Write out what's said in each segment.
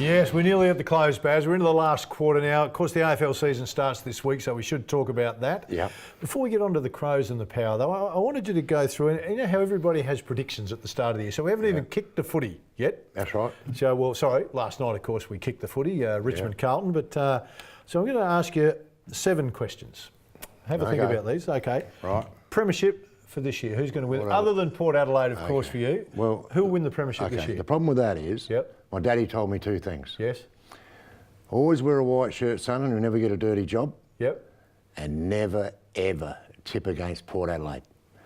Yes, we're nearly at the close, Baz. We're into the last quarter now. Of course, the AFL season starts this week, so we should talk about that. Yeah. Before we get on to the Crows and the Power, though, I wanted you to go through, and you know how everybody has predictions at the start of the year, so we haven't even kicked the footy yet. That's right. So, well, sorry, last night, of course, we kicked the footy, Richmond-Carlton, but so I'm going to ask you 7 questions. Have a think about these, okay? Right. Premiership for this year, who's going to win? Other than Port Adelaide, of course, for you. Well, who will win the Premiership this year? The problem with that is, my daddy told me 2 things. Yes. Always wear a white shirt, son, and you'll never get a dirty job. Yep. And never, ever tip against Port Adelaide.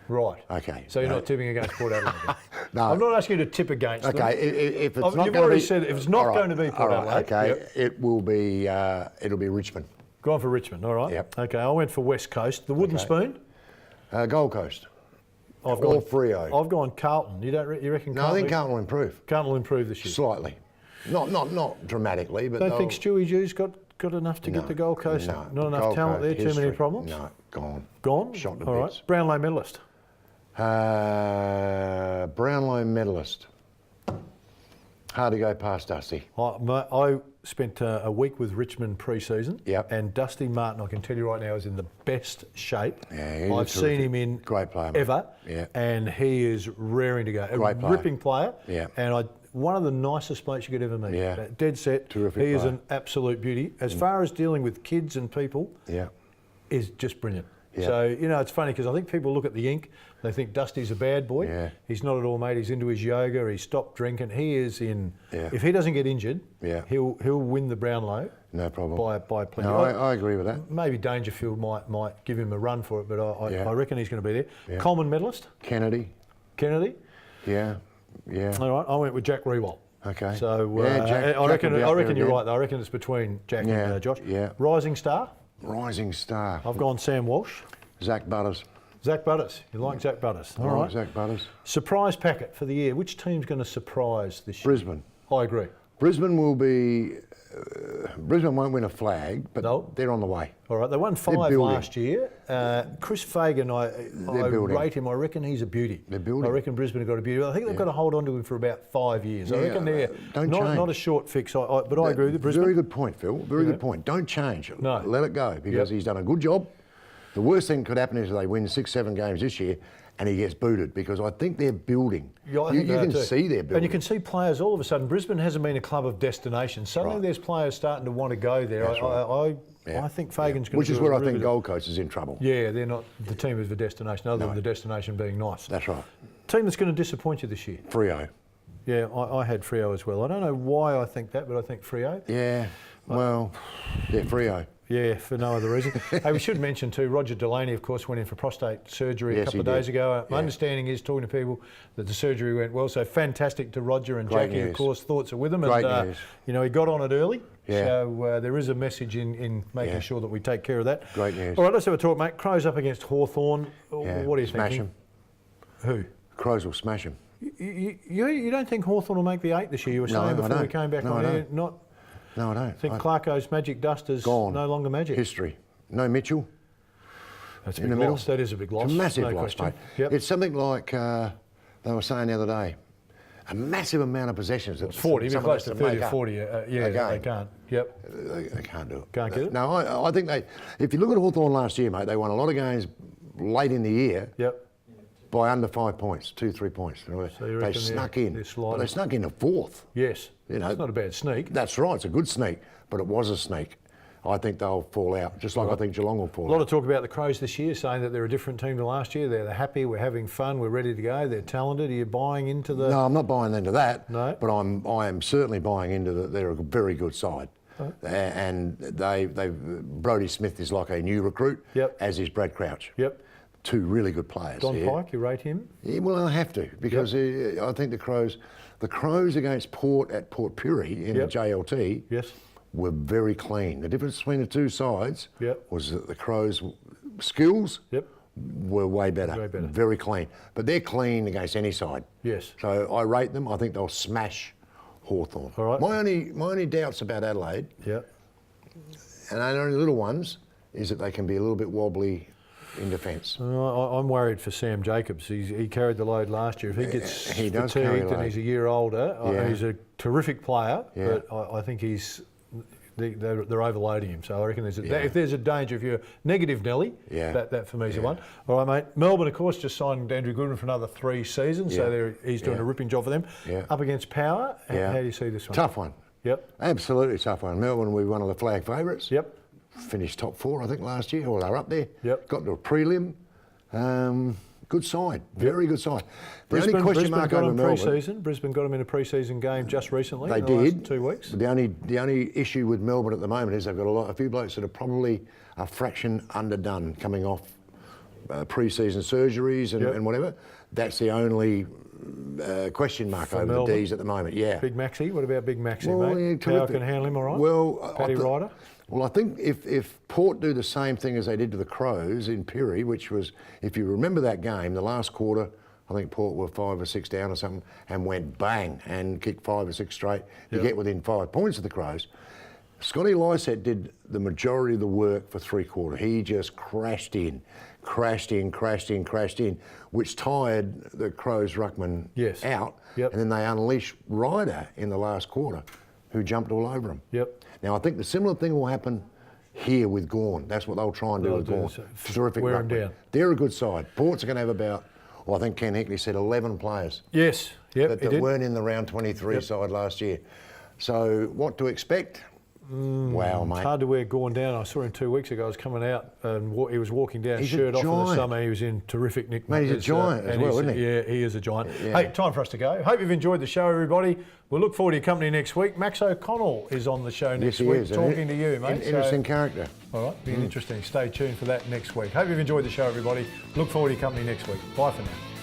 Right. Okay. So you're not tipping against Port Adelaide? No. I'm not asking you to tip against them. Okay, if it's not You've going already to be... said if it's not going to be Port Adelaide. Okay, it will be, it'll be Richmond. Gone for Richmond, all right. Yep. Okay, I went for West Coast. The Wooden Spoon? Gold Coast. I've Or gone Freo. I've gone Carlton. You reckon Carlton? No, I think Carlton will improve. Carlton will improve this year. Slightly. Not dramatically, but Don't think Stewie Jew's got enough to get the Gold Coast? No. Not enough Gold talent Coast there? Too many history. problems? No, gone. Gone? Shot to all bits. Right. Brownlow medalist? Brownlow medalist. Hard to go past Dusty. I spent a week with Richmond pre-season, Yep. and Dusty Martin, I can tell you right now, is in the best shape Yeah, I've seen him in great player, mate. ever, Yeah. and he is raring to go. Great player. Ripping player, Yeah. and one of the nicest blokes you could ever meet. Yeah. Dead set. Terrific He is player. an absolute beauty. As far as dealing with kids and people, Yeah. is just brilliant. Yeah. So, you know, it's funny because I think people look at the ink, they think Dusty's a bad boy. Yeah. He's not at all, mate. He's into his yoga, he's stopped drinking. He is in, Yeah. if he doesn't get injured, Yeah. he'll win the Brownlow No problem. by plenty. No, I agree with that. Maybe Dangerfield might give him a run for it, but Yeah. I reckon he's going to be there. Yeah. Coleman medalist, Kennedy. Kennedy. Yeah. All right, I went with Jack Rewalt. Okay. So Jack I reckon will be up there you're again. right though. I reckon it's between Jack and Josh. Yeah. Rising star. Rising star. I've gone Sam Walsh. Zach Butters. Zach Butters. You like Zach Butters? All I right. like Zach Butters. Surprise packet for the year. Which team's going to surprise this year? Brisbane. I agree. Brisbane will be... Brisbane won't win a flag, but they're on the way. All right, they won 5 last year. Chris Fagan, I rate him. I reckon he's a beauty. They're building. I reckon Brisbane have got a beauty. I think they've got to hold on to him for about 5 years. I reckon they're not a short fix. But I agree with Brisbane. Very good point, Phil. Very good point. Don't change it. No. Let it go because he's done a good job. The worst thing that could happen is they win 6-7 games this year and he gets booted because I think they're building. Yeah, I think you can too. see they're building. And you can see players all of a sudden. Brisbane hasn't been a club of destination. Suddenly there's players starting to want to go there. I think Fagan's going to Which is do where a I think really Gold Coast is in trouble. Yeah, they're not the team of the destination, other than the destination being nice. That's right. Team that's going to disappoint you this year? Freo. Yeah, I had Freo as well. I don't know why I think that, but I think Freo. Yeah, well, Freo. Yeah, for no other reason. Hey, we should mention too, Roger Delaney, of course, went in for prostate surgery a couple of days ago. My understanding is, talking to people, that the surgery went well. So fantastic to Roger and Jackie, of course, thoughts are with him. Great and, news. You know, he got on it early. Yeah. So there is a message in making sure that we take care of that. Great news. All right, let's have a talk, mate. Crows up against Hawthorn. Yeah. What are you Smash thinking? Who? Crows will smash him. You don't think Hawthorn will make the 8 this year? You were saying before we came back on air. No, I don't. I think Clarko's Magic Dusters no longer magic. History. No Mitchell. That's a in big the middle. loss. That is a big loss. It's a massive no loss, question. mate. Yep. It's something like they were saying the other day. A massive amount of possessions. It's 40, but close to 30 or 40. They can't. Yep. They can't do it. Can't get it? No, I think if you look at Hawthorn last year, mate, they won a lot of games late in the year. Yep. By under 5 points, 2-3 points. So they snuck in. But they snuck in a 4th. Yes. You know, it's not a bad sneak. That's right. It's a good sneak, but it was a sneak. I think they'll fall out, just like I think Geelong will fall out. A lot of talk about the Crows this year, saying that they're a different team to last year. They're happy, we're having fun, we're ready to go, they're talented. Are you buying into the... No, I'm not buying into that. No? But I am certainly buying into that they're a very good side. And Brodie Smith is like a new recruit, as is Brad Crouch. Yep. 2 really good players. Don Pike, you rate him? Yeah, well, I have to, because I think the Crows against Port at Port Pirie in the JLT were very clean. The difference between the 2 sides was that the Crows' skills were way better, very clean. But they're clean against any side. Yes. So I rate them. I think they'll smash Hawthorn. All right. My only doubts about Adelaide, and only little ones, is that they can be a little bit wobbly in defence. I'm worried for Sam Jacobs. He carried the load last year. If he gets He does carry fatigued and he's a year older, he's a terrific player, Yeah. but I think they're overloading him. So I reckon if there's a danger, if you're negative Nelly, that for me is the one. All right, mate. Melbourne, of course, just signed Andrew Goodwin for another 3 seasons, so he's doing a ripping job for them. Up against Power, how do you see this one? Tough one. Yep. Absolutely tough one. Melbourne, we were one of the flag favourites. Yep. Finished top 4, I think, last year, or they were up there. Yep. Got to a prelim. Good side, very good side. The Brisbane, only question Brisbane mark got over him Melbourne. pre-season. Brisbane got him in a pre-season game just recently. They in the did. Last 2 weeks. The only issue with Melbourne at the moment is they've got a few blokes that are probably a fraction underdone, coming off pre-season surgeries and whatever. That's the only question mark For over Melbourne. the D's at the moment. Yeah. Big Maxi. What about Big Maxi, Well, mate? yeah, Power terrific. can handle him all right? Well, Paddy Ryder? Well, I think if Port do the same thing as they did to the Crows in Pirrie, which was, if you remember that game, the last quarter, I think Port were 5 or 6 down or something, and went bang and kicked 5 or 6 straight to get within 5 points of the Crows. Scotty Lycett did the majority of the work for 3/4. He just crashed in, which tired the Crows ruckman out. Yep. And then they unleashed Ryder in the last quarter, who jumped all over him. Yep. Now, I think the similar thing will happen here with Gawn. That's what they'll try and do with Gawn. Terrific wear 'em ruckman. down. They're a good side. Ports are going to have about, I think Ken Hickley said 11 players Yes. Yep. that weren't in the round 23 side last year. So what to expect? Wow, mate. It's hard to wear Gawn down. I saw him 2 weeks ago. I was coming out and he was walking down, He's a shirt off in the giant. summer. He was in terrific nick. Mate, he's a giant as well, isn't he? Yeah, he is a giant. Yeah. Hey, time for us to go. Hope you've enjoyed the show, everybody. We'll look forward to your company next week. Max O'Connell is on the show next he week, is. talking to you, mate. Interesting character. All right, being interesting. Stay tuned for that next week. Hope you've enjoyed the show, everybody. Look forward to your company next week. Bye for now.